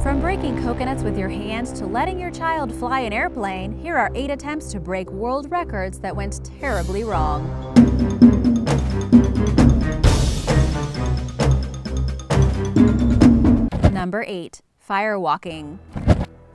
From breaking coconuts with your hand to letting your child fly an airplane, here are 8 attempts to break world records that went terribly wrong. Number 8. Firewalking.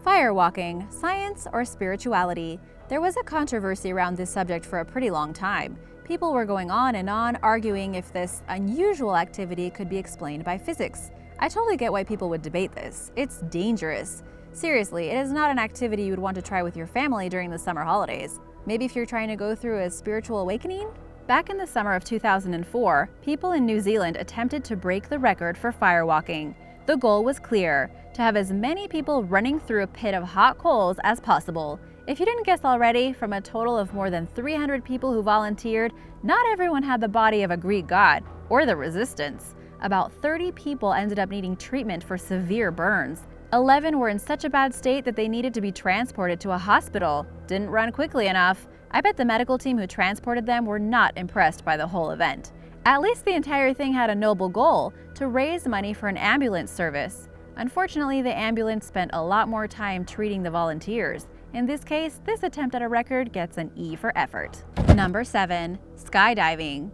Firewalking, science or spirituality? There was a controversy around this subject for a pretty long time. People were going on and on, arguing if this unusual activity could be explained by physics. I totally get why people would debate this. It's dangerous. Seriously, it is not an activity you would want to try with your family during the summer holidays. Maybe if you're trying to go through a spiritual awakening? Back in the summer of 2004, people in New Zealand attempted to break the record for firewalking. The goal was clear: to have as many people running through a pit of hot coals as possible. If you didn't guess already, from a total of more than 300 people who volunteered, not everyone had the body of a Greek god, or the resistance. About 30 people ended up needing treatment for severe burns. 11 were in such a bad state that they needed to be transported to a hospital. Didn't run quickly enough. I bet the medical team who transported them were not impressed by the whole event. At least the entire thing had a noble goal: to raise money for an ambulance service. Unfortunately, the ambulance spent a lot more time treating the volunteers. In this case, this attempt at a record gets an E for effort. Number 7. Skydiving.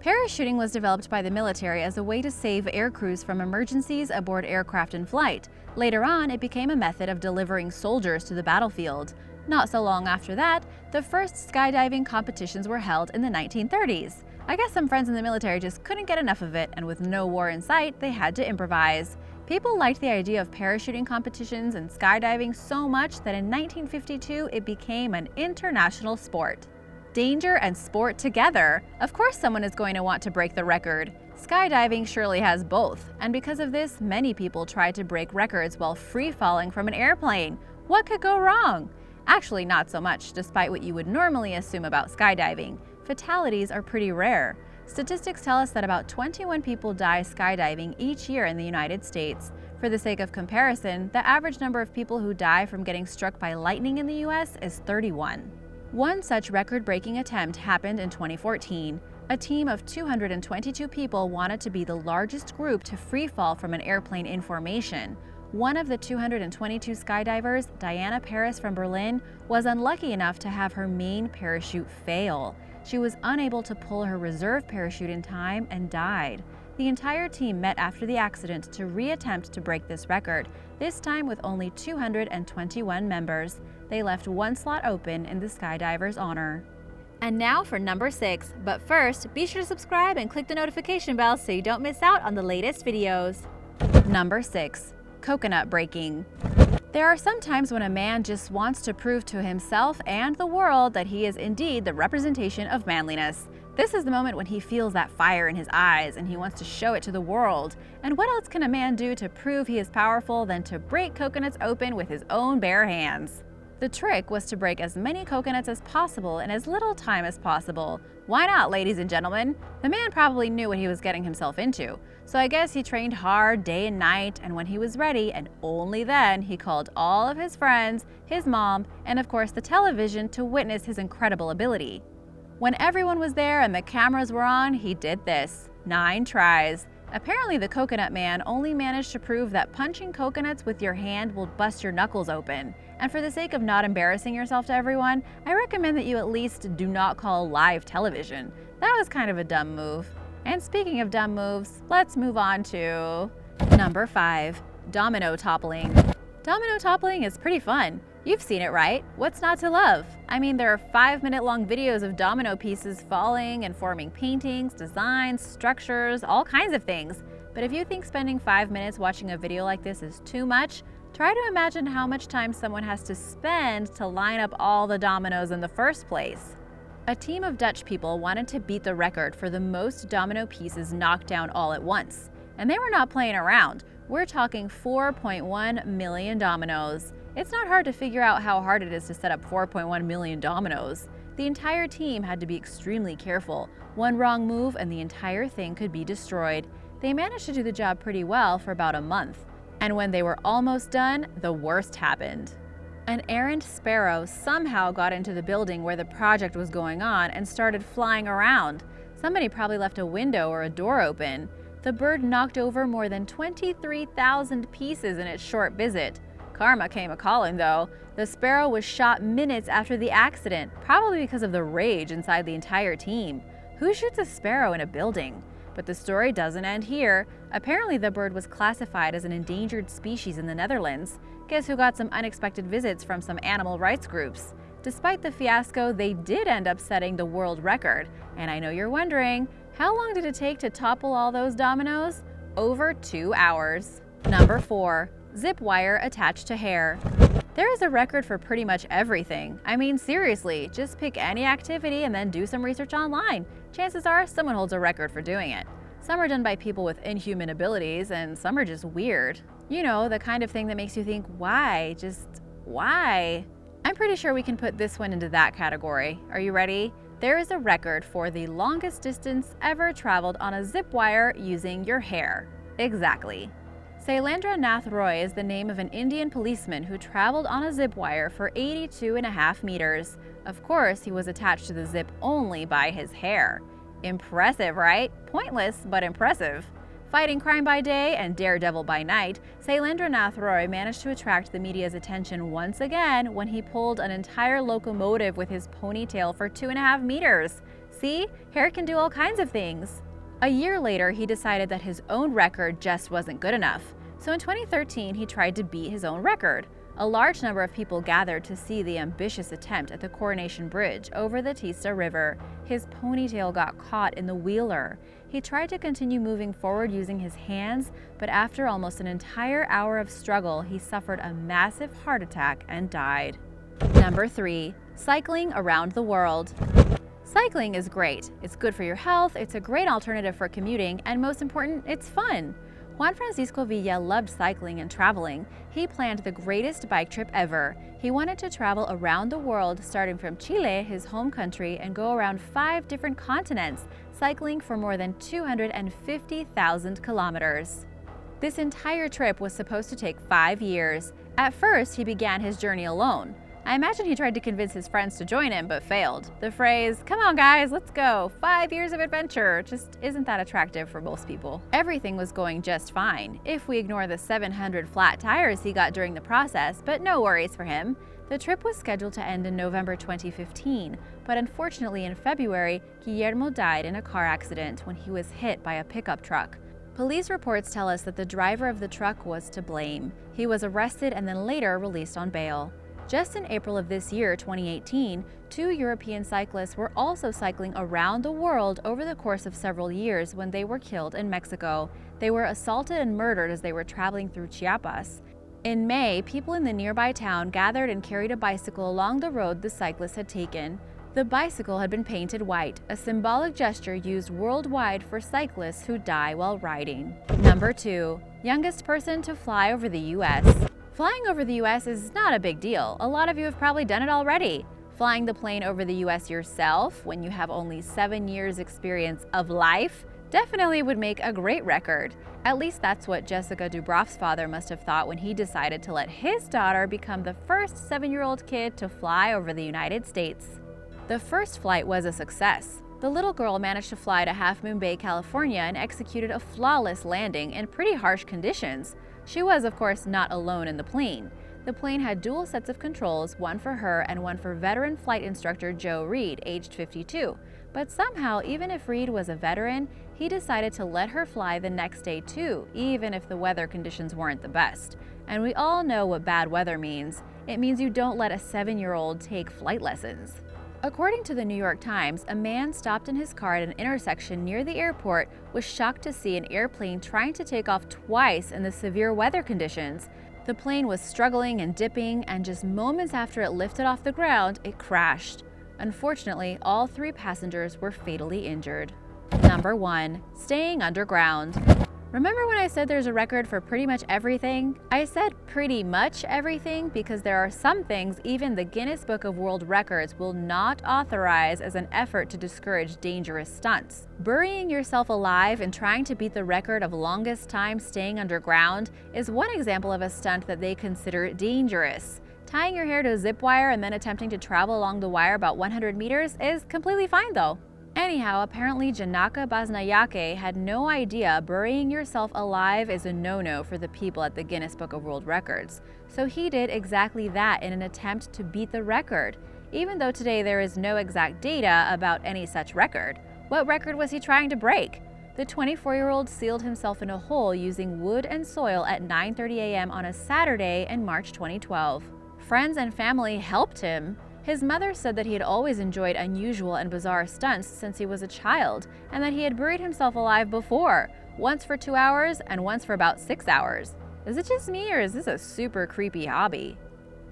Parachuting was developed by the military as a way to save aircrews from emergencies aboard aircraft in flight. Later on, it became a method of delivering soldiers to the battlefield. Not so long after that, the first skydiving competitions were held in the 1930s. I guess some friends in the military just couldn't get enough of it, and with no war in sight, they had to improvise. People liked the idea of parachuting competitions and skydiving so much that in 1952 it became an international sport. Danger and sport together. Of course someone is going to want to break the record. Skydiving surely has both, and because of this, many people try to break records while free-falling from an airplane. What could go wrong? Actually, not so much, despite what you would normally assume about skydiving. Fatalities are pretty rare. Statistics tell us that about 21 people die skydiving each year in the United States. For the sake of comparison, the average number of people who die from getting struck by lightning in the US is 31. One such record-breaking attempt happened in 2014. A team of 222 people wanted to be the largest group to free-fall from an airplane in formation. One of the 222 skydivers, Diana Paris from Berlin, was unlucky enough to have her main parachute fail. She was unable to pull her reserve parachute in time and died. The entire team met after the accident to re-attempt to break this record, this time with only 221 members. They left one slot open in the skydiver's honor. And now for number 6, but first, be sure to subscribe and click the notification bell so you don't miss out on the latest videos. Number 6. Coconut breaking. There are some times when a man just wants to prove to himself and the world that he is indeed the representation of manliness. This is the moment when he feels that fire in his eyes and he wants to show it to the world. And what else can a man do to prove he is powerful than to break coconuts open with his own bare hands? The trick was to break as many coconuts as possible in as little time as possible. Why not, ladies and gentlemen? The man probably knew what he was getting himself into. So I guess he trained hard day and night, and when he was ready, and only then, he called all of his friends, his mom, and of course the television to witness his incredible ability. When everyone was there and the cameras were on, he did this. 9 tries. Apparently the coconut man only managed to prove that punching coconuts with your hand will bust your knuckles open. And for the sake of not embarrassing yourself to everyone, I recommend that you at least do not call live television. That was kind of a dumb move. And speaking of dumb moves, let's move on to number 5. Domino toppling. Domino toppling is pretty fun. You've seen it, right? What's not to love? I mean, there are 5-minute-long videos of domino pieces falling and forming paintings, designs, structures, all kinds of things. But if you think spending 5 minutes watching a video like this is too much, try to imagine how much time someone has to spend to line up all the dominoes in the first place. A team of Dutch people wanted to beat the record for the most domino pieces knocked down all at once. And they were not playing around. We're talking 4.1 million dominoes. It's not hard to figure out how hard it is to set up 4.1 million dominoes. The entire team had to be extremely careful. One wrong move and the entire thing could be destroyed. They managed to do the job pretty well for about a month. And when they were almost done, the worst happened. An errant sparrow somehow got into the building where the project was going on and started flying around. Somebody probably left a window or a door open. The bird knocked over more than 23,000 pieces in its short visit. Karma came a-calling, though. The sparrow was shot minutes after the accident, probably because of the rage inside the entire team. Who shoots a sparrow in a building? But the story doesn't end here. Apparently, the bird was classified as an endangered species in the Netherlands. Guess who got some unexpected visits from some animal rights groups? Despite the fiasco, they did end up setting the world record. And I know you're wondering, how long did it take to topple all those dominoes? Over 2 hours. Number 4. Zip wire attached to hair. There is a record for pretty much everything. I mean, seriously, just pick any activity and then do some research online. Chances are someone holds a record for doing it. Some are done by people with inhuman abilities, and some are just weird. You know, the kind of thing that makes you think, why? Just why? I'm pretty sure we can put this one into that category. Are you ready? There is a record for the longest distance ever traveled on a zip wire using your hair. Exactly. Sailendra Nath Roy is the name of an Indian policeman who traveled on a zip wire for 82.5 meters. Of course, he was attached to the zip only by his hair. Impressive, right? Pointless, but impressive. Fighting crime by day and daredevil by night, Sailendra Nath Roy managed to attract the media's attention once again when he pulled an entire locomotive with his ponytail for 2.5 meters. See? Hair can do all kinds of things. A year later, he decided that his own record just wasn't good enough. So in 2013, he tried to beat his own record. A large number of people gathered to see the ambitious attempt at the Coronation Bridge over the Teesta River. His ponytail got caught in the wheeler. He tried to continue moving forward using his hands, but after almost an entire hour of struggle, he suffered a massive heart attack and died. Number 3. Cycling around the world. Cycling is great. It's good for your health, it's a great alternative for commuting, and most important, it's fun. Juan Francisco Villa loved cycling and traveling. He planned the greatest bike trip ever. He wanted to travel around the world, starting from Chile, his home country, and go around 5 different continents, cycling for more than 250,000 kilometers. This entire trip was supposed to take 5 years. At first, he began his journey alone. I imagine he tried to convince his friends to join him, but failed. The phrase, "Come on guys, let's go, 5 years of adventure," just isn't that attractive for most people. Everything was going just fine, if we ignore the 700 flat tires he got during the process, but no worries for him. The trip was scheduled to end in November 2015, but unfortunately in February, Guillermo died in a car accident when he was hit by a pickup truck. Police reports tell us that the driver of the truck was to blame. He was arrested and then later released on bail. Just in April of this year, 2018, 2 European cyclists were also cycling around the world over the course of several years when they were killed in Mexico. They were assaulted and murdered as they were traveling through Chiapas. In May, people in the nearby town gathered and carried a bicycle along the road the cyclists had taken. The bicycle had been painted white, a symbolic gesture used worldwide for cyclists who die while riding. Number 2. Youngest person to fly over the U.S. Flying over the U.S. is not a big deal. A lot of you have probably done it already. Flying the plane over the U.S. yourself, when you have only 7 years experience of life, definitely would make a great record. At least that's what Jessica Dubroff's father must have thought when he decided to let his daughter become the first 7-year-old kid to fly over the United States. The first flight was a success. The little girl managed to fly to Half Moon Bay, California, and executed a flawless landing in pretty harsh conditions. She was, of course, not alone in the plane. The plane had dual sets of controls, one for her and one for veteran flight instructor Joe Reed, aged 52. But somehow, even if Reed was a veteran, he decided to let her fly the next day too, even if the weather conditions weren't the best. And we all know what bad weather means. It means you don't let a 7-year-old take flight lessons. According to the New York Times, a man stopped in his car at an intersection near the airport was shocked to see an airplane trying to take off twice in the severe weather conditions. The plane was struggling and dipping, and just moments after it lifted off the ground, it crashed. Unfortunately, all 3 passengers were fatally injured. Number 1. Staying underground. Remember when I said there's a record for pretty much everything? I said pretty much everything because there are some things even the Guinness Book of World Records will not authorize as an effort to discourage dangerous stunts. Burying yourself alive and trying to beat the record of longest time staying underground is one example of a stunt that they consider dangerous. Tying your hair to a zip wire and then attempting to travel along the wire about 100 meters is completely fine though. Anyhow, apparently Janaka Basnayake had no idea burying yourself alive is a no-no for the people at the Guinness Book of World Records. So he did exactly that in an attempt to beat the record, even though today there is no exact data about any such record. What record was he trying to break? The 24-year-old sealed himself in a hole using wood and soil at 9:30 a.m. on a Saturday in March 2012. Friends and family helped him. His mother said that he had always enjoyed unusual and bizarre stunts since he was a child, and that he had buried himself alive before, once for 2 hours and once for about 6 hours. Is it just me, or is this a super creepy hobby?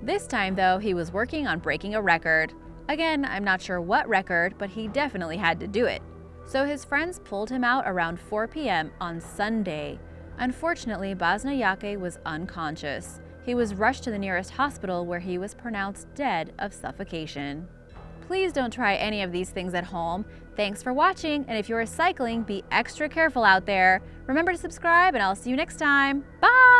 This time, though, he was working on breaking a record. Again, I'm not sure what record, but he definitely had to do it. So his friends pulled him out around 4 p.m. on Sunday. Unfortunately, Basnayake was unconscious. He was rushed to the nearest hospital where he was pronounced dead of suffocation. Please don't try any of these things at home. Thanks for watching, and if you're cycling, be extra careful out there. Remember to subscribe, and I'll see you next time. Bye!